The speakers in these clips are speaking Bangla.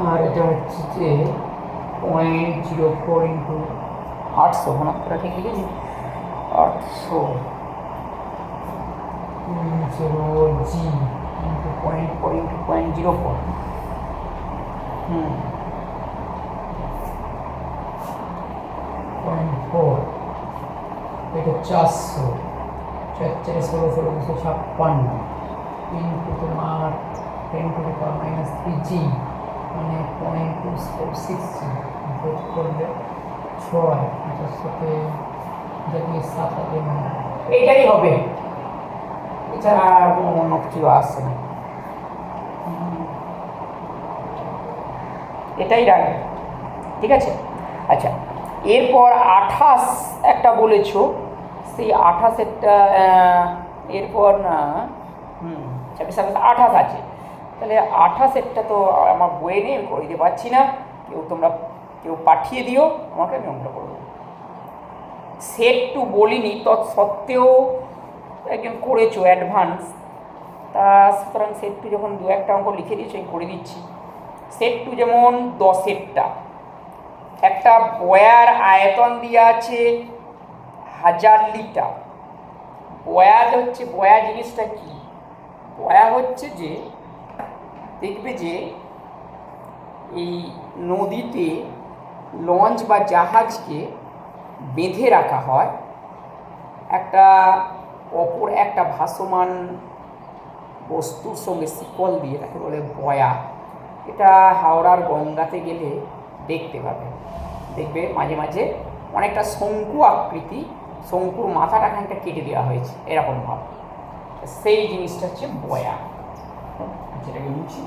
আর এটা হচ্ছে যে 0.04 ইন্টু 800, ঘনত্বটা ঠিক লিখেছি, 800 জি ইন্টু 0.4 ইন্টু 0.04। হুম, 0.4, এটা 400, 4 4 16 256 ইন্টু তোমার 10⁻³ জি, মানে 0.246 জি, যোগ করলে 6, এটার সাথে যদি 7 এইটাই হবে, এছাড়া আর অন্য কিছু আসছে না। এটাই রাখবে, ঠিক আছে। আচ্ছা, এরপর 28 একটা বলেছো, সেই 28-এরটা এরপর না, 26 27 28 আছে। তাহলে 28-এরটা তো আমার বইয়ে নেই, করে দিতে পারছি না, তোমরা কেউ পাঠিয়ে দিও আমাকে, আমি অঙ্কটা করবো। সেট টু বলিনি, তৎসত্ত্বেও একজন করেছো অ্যাডভান্স, তা সুতরাং সেট টু যখন 2-1টা অঙ্ক লিখে দিয়েছো আমি করে দিচ্ছি। সেট টু যেমন 10-এরটা, একটা বয়ার আয়তন দেওয়া আছে 1000 লিটার। বয়া জিনিসটা কি? বয়া হচ্ছে যে, দেখবে যে এই নদীতে লঞ্চ বা জাহাজকে বেঁধে রাখা হয় একটা অপর একটা ভাসমান বস্তুর সঙ্গে শিকল দিয়ে, তাকে বলে বয়া। এটা হাওড়ার গঙ্গাতে গেলে দেখতে পাবে, দেখবে মাঝে মাঝে অনেকটা শঙ্কু আকৃতি, শঙ্কুর মাথাটা খানিকটা কেটে দেওয়া হয়েছে এরকম ভাব, সেই জিনিসটা হচ্ছে বয়া, যেটাকে মুছি।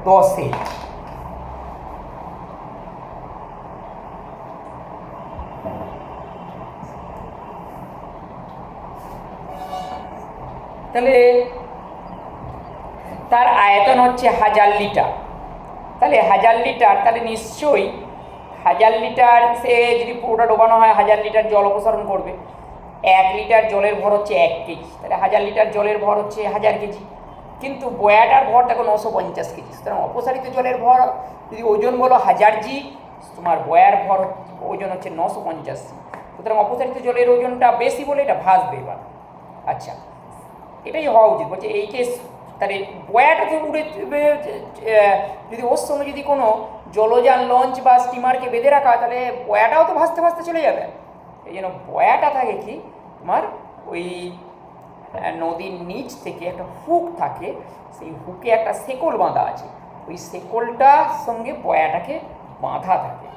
দশে তাহলে তার আয়তন হচ্ছে 1000 লিটার। তাহলে 1000 লিটার, তাহলে নিশ্চয়ই 1000 লিটার সে যদি পুরোটা ডোবানো হয় 1000 লিটার জল অপসারণ করবে। 1 লিটার জলের ভর হচ্ছে 1 কেজি, তাহলে 1000 লিটার জলের ভর হচ্ছে 1000 কেজি। কিন্তু বয়াটার ভর দেখো 950 কেজি, সুতরাং অপসারিত জলের ভর যদি ওজন বলো 1000 জি, তোমার বয়ার ভর ওজন হচ্ছে 950 জি, সুতরাং অপসারিত জলের ওজনটা বেশি বলে এটা ভাসবে এবার। আচ্ছা, এটাই হওয়া উচিত। বলছে এই কেস, তাহলে বয়াটাকে উড়ে যদি ওর সঙ্গে যদি কোনো জলযান লঞ্চ বা স্টিমারকে বেঁধে রাখা হয়, তাহলে বয়াটাও তো ভাসতে ভাসতে চলে যাবে। এই জন্য বয়াটা থাকে কি তোমার ওই নদীর নিচ থেকে একটা হুক থাকে, সেই হুকে একটা শেকল বাঁধা আছে, ওই শেকলটার সঙ্গে বয়াটাকে বাঁধা থাকে।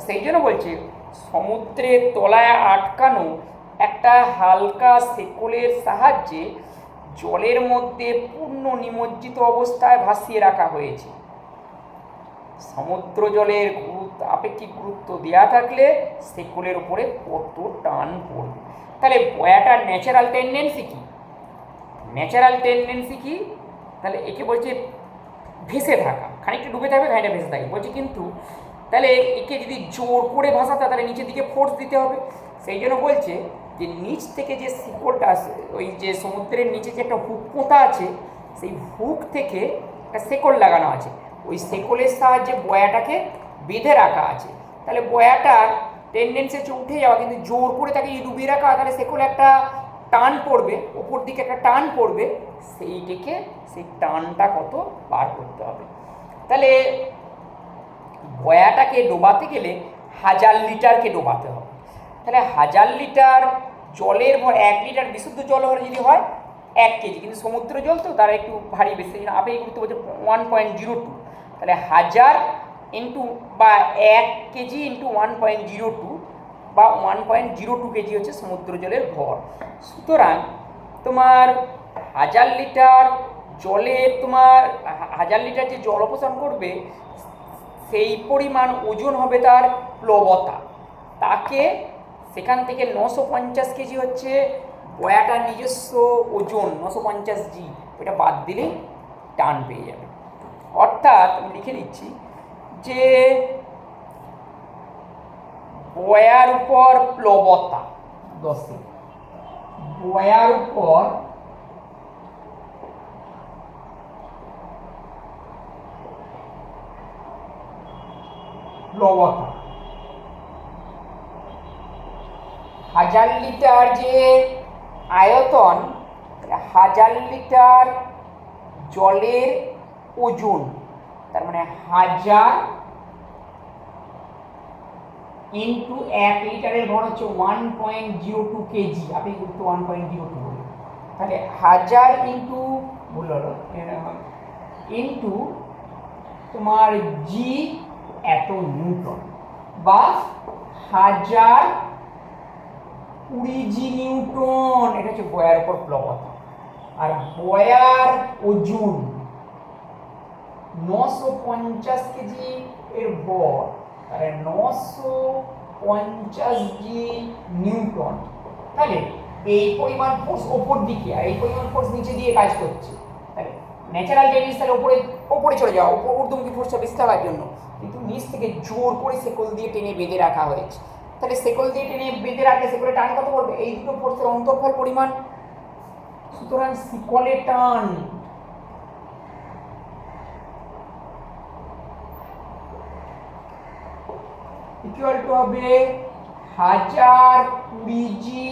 সেই জন্য বলছে সমুদ্রের তলায় আটকানো একটা হালকা শেকলের সাহায্যে জলের মধ্যে পূর্ণ নিমজ্জিত অবস্থায় ভাসিয়ে রাখা হয়েছে। সমুদ্র জলের আপেক্ষিক গুরুত্ব দেওয়া থাকলে শেকলের উপরে কত টান পড়বে। তাহলে বয়াটার ন্যাচারাল টেন্ডেন্সি কি? ন্যাচারাল টেন্ডেন্সি কি? তাহলে একে বলছে ভেসে থাকা, খানিকটা ডুবে থাকবে, খানিকটা ভেসে থাকবে বলছে। কিন্তু তাহলে একে যদি জোর করে ভাসাতে, তাহলে নিচের দিকে ফোর্স দিতে হবে। সেই জন্য বলছে যে নিচ থেকে যে শিকড়টা আছে, ওই যে সমুদ্রের নিচে যে একটা হুক পোঁতা আছে, সেই হুক থেকে একটা শেকল লাগানো আছে, ওই শেকলের সাহায্যে বয়াটাকে বেঁধে রাখা আছে। তাহলে বয়াটার টেন্ডেন্সি হচ্ছে উঠে যাওয়া, কিন্তু জোর করে তাকে ডুবিয়ে রাখা, তাহলে শেকলে একটা টান পড়বে, ওপর দিকে একটা টান পড়বে, সেইটিকে সেই টানটা কত বার করতে হবে। তাহলে বয়াটাকে ডোবাতে গেলে 1000 লিটারকে ডোবাতে হবে। তাহলে 1000 লিটার জলের ভর, 1 লিটার বিশুদ্ধ জল হলে যদি হয় 1 কেজি, কিন্তু সমুদ্র জল তো তারা একটু ভারী বেশি, আপেক্ষিক গুরুত্ব বলছে 1.02। তাহলে 1000 ইন্টু বা 1 কেজি ইন্টু 1.02 বা 1.02 কেজি হচ্ছে সমুদ্র জলের ভর। সুতরাং তোমার 1000 লিটার জলে তোমার 1000 লিটার যে জল অপসারণ করবে সেই পরিমাণ ওজন হবে তার প্লবতা। তাকে সেখান থেকে 950 কেজি হচ্ছে বয়াটার নিজস্ব ওজন 950 জি, ওটা বাদ দিলেই টান পেয়ে যাবে। অর্থাৎ আমি লিখে দিচ্ছি যে বয়ার উপর প্লবতা 10, বয়ার উপর প্লবতা 1000 লিটার যে আয়তন, 1000 লিটার জলের ওজন, তার মানে 1000 ইন্টু 1 লিটারের ভর হচ্ছে 1.02 কেজি। আপনি কিন্তু 1.02 বলুন, তাহলে 1000 ইন্টু বলল ইন্টু তোমার জি এত নিউটন, বা 1020 জি নিউটন। এটা হচ্ছে বয়ার উপর প্লবতা। আর বয়ার ওজন 950 কেজি এর ভর, তাহলে 950 জি নিউটন। তাহলে এই পরিমাণ ফোর্স ওপর দিকে আর এই পরিমাণ ফোর্স নিচে দিয়ে কাজ করছে, তাহলে ন্যাচারাল টেন্ডেন্সি তাহলে ওপরে চলে যাওয়া, ঊর্ধ্বমুখী ফোর্সটা বেশি থাকার জন্য, কিন্তু নিচ থেকে জোর করে শেকল দিয়ে টেনে বেঁধে রাখা হয়েছে। তাহলে শেকল দিয়ে টেনে বেঁধে রাখলে শেকলে টান কত পড়বে? এই দুটো ফোর্সের অন্তর্ফল পরিমাণ। সুতরাং শিকলে টান ইকুয়াল টু হবে 1020 জি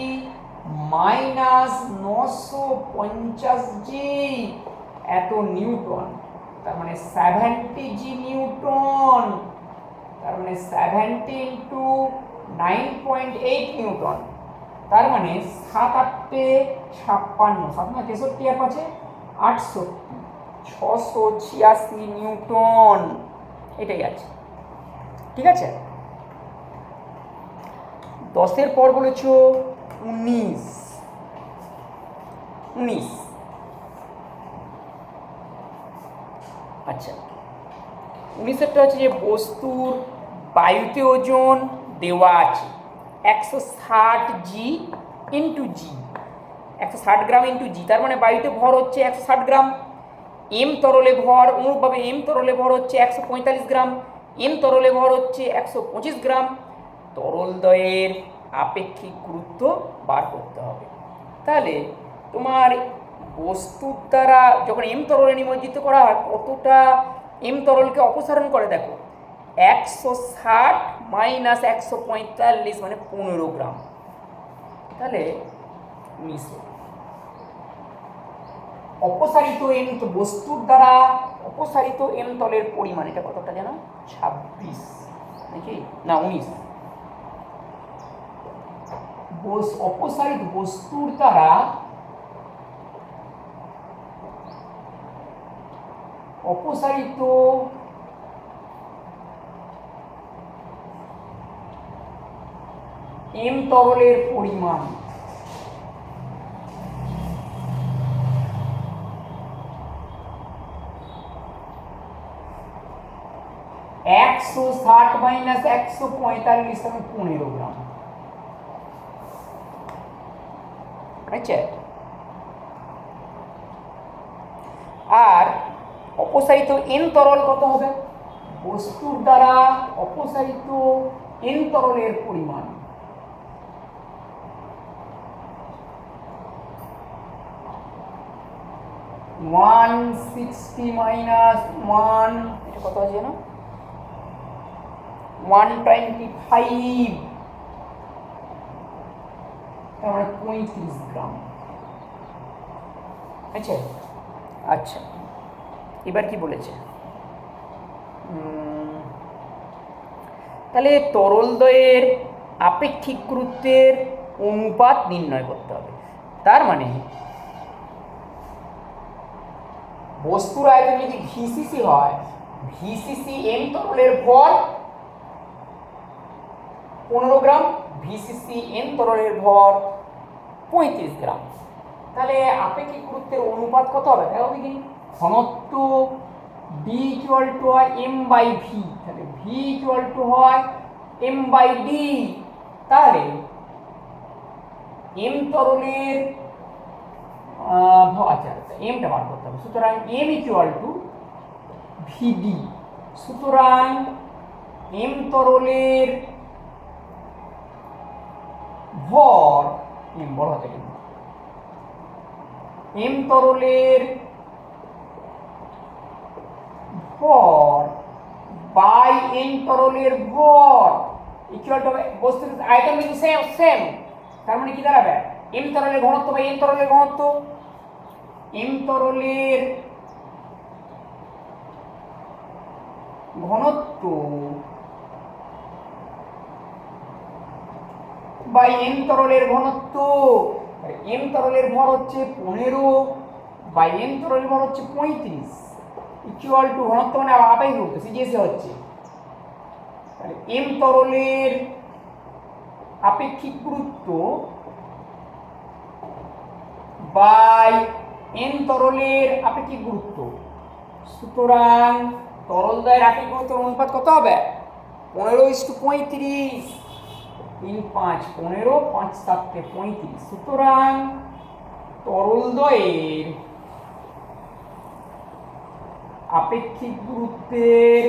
মাইনাস 950 জি এত নিউটন, তার মানে 70 জি নিউটন, তার মানে 70 ইন্টু 9.8 নিউটন, তার মানে 7 8 56, 7 9 63 আর 5 68, 686 নিউটন। এটাই আছে, ঠিক আছে। 10 পর বলেছ 19, আচ্ছা 19 হচ্ছে যে বস্তুর বায়ুতে ওজন দেওয়া আছে 160 জি ইন্টু জি, 160 গ্রাম ইন্টু জি, তার মানে বায়ুতে ভর হচ্ছে 160 গ্রাম। এম তরলে ভর, অনুরূপভাবে এম তরলে ভর হচ্ছে 145 গ্রাম, এম তরলে ভর হচ্ছে 125 গ্রাম। তরলদ্বয়ের আপেক্ষিক গুরুত্ব বার করতে হবে। তাহলে তোমার বস্তুর দ্বারা যখন এম তরলে নিমজ্জিত করা হয় কতটা এম তরলকে অপসারণ করে দেখো, 160 মাইনাস 145 মানে 15 গ্রাম। তাহলে অপসারিত এম বস্তুর দ্বারা অপসারিত এম তলের পরিমাণ, এটা কতটা জানো? 26 নাকি না 19। অপসারিত বস্তুর দ্বারা অপসারিত এম তরলের পরিমাণ একশো 60 মাইনাস 145 মানে 15 গ্রাম। আচ্ছা, আর অপসারিত এন তরল কত হবে? বস্তুর দ্বারা অপসারিত এন তরলের পরিমাণ ওয়ান 60 মাইনাস 1, এটা কত আছে জানো? 125, তার মানে 35 গ্রাম। আচ্ছা আচ্ছা, এবার কি বলেছে? তাহলে তরলদ্বয়ের আপেক্ষিক গুরুত্বের অনুপাত নির্ণয় করতে হবে। তার মানে বস্তুর আয়তন যদি ভিসিসি হয়, ভিসিসি এম তরলের ভর 15 গ্রাম ভিসিসি এন তরলের ভর 35 গ্রাম। তাহলে আপেক্ষিক গুরুত্বের অনুপাত কত হবে দেখো দেখি। ঘনত্ব ডি ইকুয়াল টু হয় এম বাই ভি, তাহলে ভি ইকুয়াল টু হয় এম বাই ডি। তাহলে এম তরলের আচ্ছা এমটা বার করতে হবে, সুতরাং এম ইকুয়াল টু ভিডি। সুতরাং এম তরলের ভর, এম বড় হাতে লিখব, এম তরলের ভর বাই এন তরলের ভর ইকুয়াল টু বস্তুর আয়তন কিন্তু সেম। তার মানে কি দাঁড়াবে, এম তরলের ঘনত্ব বাই এন তরলের ঘনত্ব। এম তরলের ঘনত্ব বাই এম তরলের ঘনত্ব। এম তরলের ভর হচ্ছে 15 বাই এম তরলের ভর হচ্ছে 35 ইকুয়াল টু ঘনত্ব মানে আপেক্ষিক গুরুত্ব সিজিএসএ হচ্ছে। তাহলে এম তরলের আপেক্ষিক গুরুত্ব বাই এন তরলের আপেক্ষিক গুরুত্ব। সুতরাং তরল দ্বয়ের আপেক্ষিক গুরুত্বের অনুপাত কত হবে, 15:35। 3 5 15, 5 7 35। সুতরাং তরল দ্বয়ের আপেক্ষিক গুরুত্বের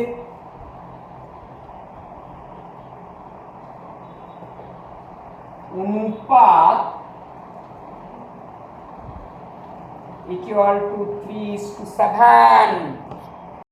অনুপাত equal to 3:7।